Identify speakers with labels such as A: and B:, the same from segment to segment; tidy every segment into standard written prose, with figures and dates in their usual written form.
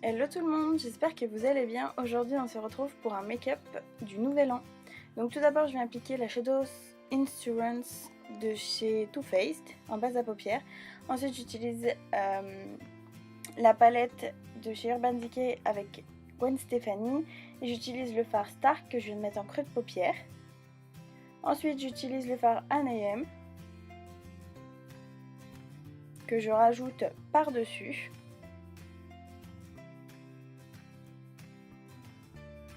A: Hello tout le monde, j'espère que vous allez bien. Aujourd'hui on se retrouve pour un make-up du nouvel an. Donc tout d'abord je vais appliquer la Shadow Insurance de chez Too Faced en base à paupières. Ensuite j'utilise la palette de chez Urban Decay avec Gwen Stefani. Et j'utilise le fard Stark que je viens de mettre en creux de paupière. Ensuite j'utilise le fard Anne AM que je rajoute par-dessus.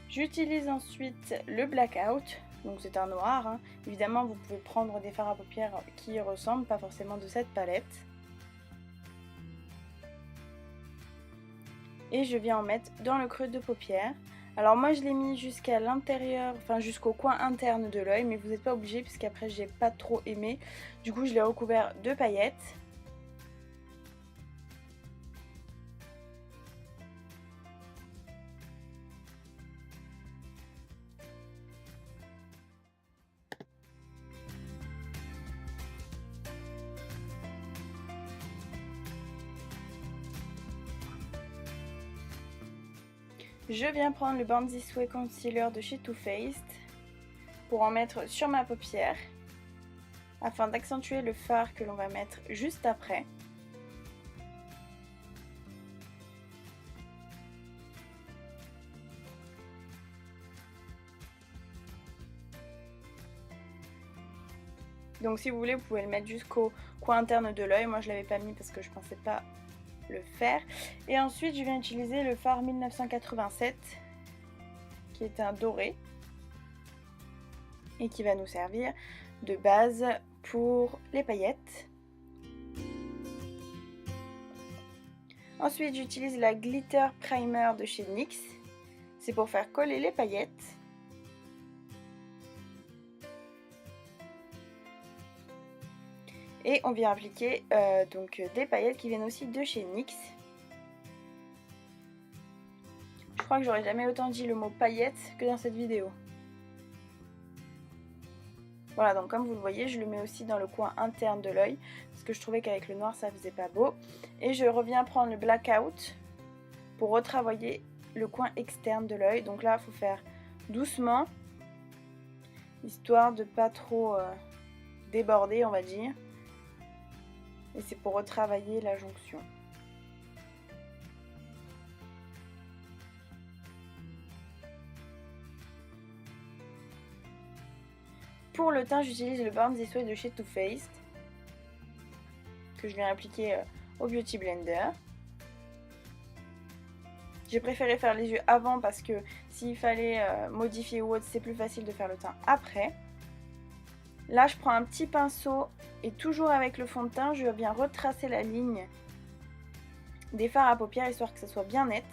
A: J'utilise ensuite le Blackout, donc c'est un noir, hein. Évidemment vous pouvez prendre des fards à paupières qui y ressemblent, pas forcément de cette palette. Et je viens en mettre dans le creux de paupière. Alors moi je l'ai mis jusqu'à l'intérieur, enfin jusqu'au coin interne de l'œil, mais vous n'êtes pas obligé puisqu'après j'ai pas trop aimé. Du coup je l'ai recouvert de paillettes. Je viens prendre le Born This Way Concealer de chez Too Faced pour en mettre sur ma paupière afin d'accentuer le fard que l'on va mettre juste après. Donc si vous voulez vous pouvez le mettre jusqu'au coin interne de l'œil, moi je l'avais pas mis parce que je pensais pas le faire. Et ensuite je viens utiliser le fard 1987 qui est un doré et qui va nous servir de base pour les paillettes. Ensuite j'utilise la Glitter Primer de chez NYX, c'est pour faire coller les paillettes. Et on vient appliquer donc des paillettes qui viennent aussi de chez NYX. Je crois que j'aurais jamais autant dit le mot paillettes que dans cette vidéo. Voilà, donc comme vous le voyez, je le mets aussi dans le coin interne de l'œil parce que je trouvais qu'avec le noir ça faisait pas beau. Et je reviens prendre le Blackout pour retravailler le coin externe de l'œil. Donc là, il faut faire doucement, histoire de pas trop déborder, on va dire. Et c'est pour retravailler la jonction. Pour le teint, j'utilise le Born This Way de chez Too Faced que je viens appliquer au Beauty Blender. J'ai préféré faire les yeux avant parce que s'il fallait modifier ou autre, c'est plus facile de faire le teint après. Là, je prends un petit pinceau et toujours avec le fond de teint, je viens retracer la ligne des fards à paupières histoire que ça soit bien net.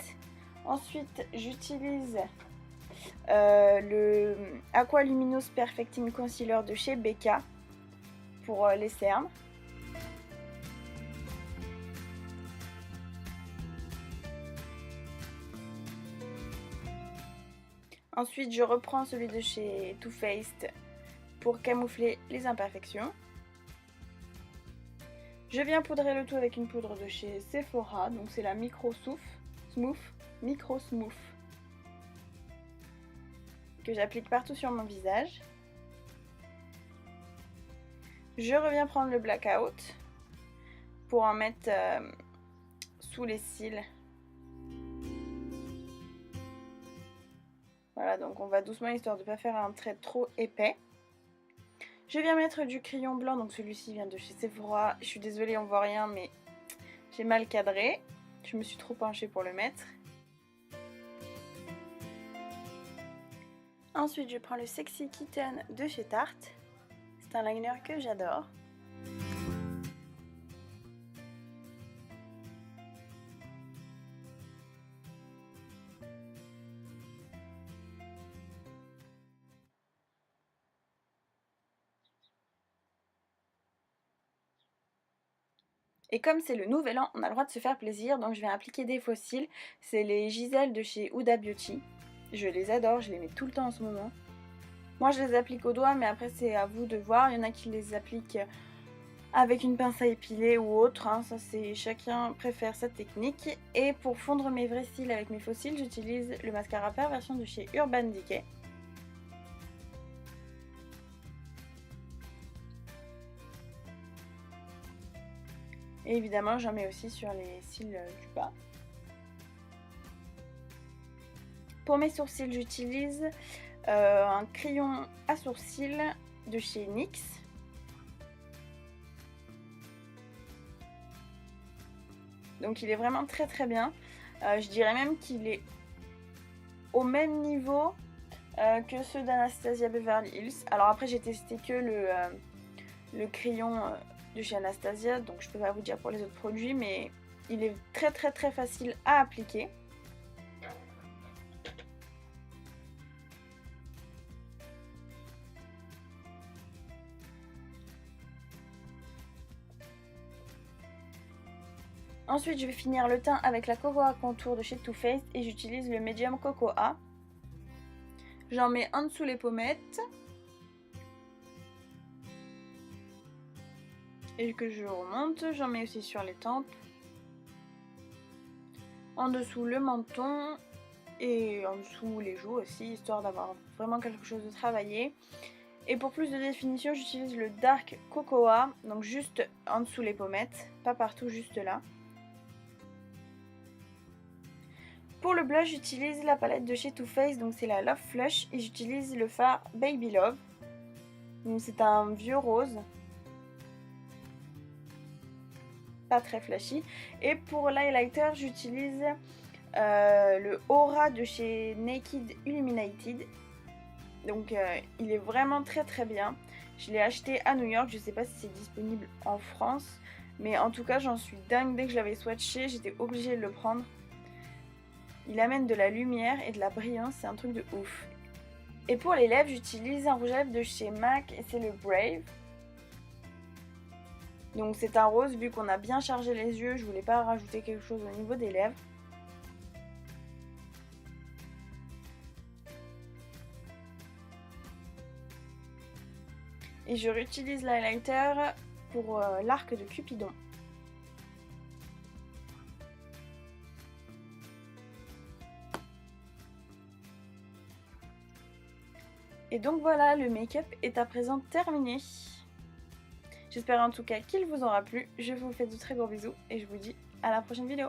A: Ensuite, j'utilise le Aqua Luminous Perfecting Concealer de chez Becca pour les cernes. Ensuite, je reprends celui de chez Too Faced pour camoufler les imperfections. Je viens poudrer le tout avec une poudre de chez Sephora, donc c'est la Micro Smooth, que j'applique partout sur mon visage. Je reviens prendre le Blackout pour en mettre sous les cils. Voilà, donc on va doucement histoire de ne pas faire un trait trop épais. Je viens mettre du crayon blanc, donc celui-ci vient de chez Sephora. Je suis désolée, on voit rien, mais j'ai mal cadré. Je me suis trop penchée pour le mettre. Ensuite, je prends le Sexy Kitten de chez Tarte. C'est un liner que j'adore. Et comme c'est le nouvel an, on a le droit de se faire plaisir, donc je vais appliquer des faux cils. C'est les Giselle de chez Huda Beauty. Je les adore, je les mets tout le temps en ce moment. Moi je les applique au doigt, mais après c'est à vous de voir. Il y en a qui les appliquent avec une pince à épiler ou autre, hein, ça c'est chacun préfère sa technique. Et pour fondre mes vrais cils avec mes faux cils, j'utilise le mascara Perversion de chez Urban Decay. Et évidemment j'en mets aussi sur les cils du bas. Pour mes sourcils, j'utilise un crayon à sourcils de chez NYX. Donc il est vraiment très très bien. Je dirais même qu'il est au même niveau que ceux d'Anastasia Beverly Hills. Alors après j'ai testé que le crayon de chez Anastasia, donc je peux pas vous dire pour les autres produits, mais il est très très très facile à appliquer. Ensuite, je vais finir le teint avec la Cocoa Contour de chez Too Faced et j'utilise le Medium Cocoa. J'en mets en dessous les pommettes et que je remonte. J'en mets aussi sur les tempes, en dessous le menton et en dessous les joues aussi, histoire d'avoir vraiment quelque chose de travaillé. Et pour plus de définition, j'utilise le Dark Cocoa, donc juste en dessous les pommettes, pas partout, juste là. Pour le blush, j'utilise la palette de chez Too Faced, donc c'est la Love Flush, et j'utilise le fard Baby Love. Donc c'est un vieux rose, pas très flashy. Et pour l'highlighter, j'utilise le Aura de chez Naked Illuminated. Donc il est vraiment très très bien. Je l'ai acheté à New York, je sais pas si c'est disponible en France, mais en tout cas j'en suis dingue. Dès que je l'avais swatché, j'étais obligée de le prendre. Il amène de la lumière et de la brillance, c'est un truc de ouf. Et pour les lèvres, j'utilise un rouge à lèvres de chez MAC et c'est le Brave. Donc c'est un rose, vu qu'on a bien chargé les yeux, je voulais pas rajouter quelque chose au niveau des lèvres. Et je réutilise l'highlighter pour l'arc de Cupidon. Et donc voilà, le make-up est à présent terminé. J'espère en tout cas qu'il vous aura plu. Je vous fais de très gros bisous et je vous dis à la prochaine vidéo.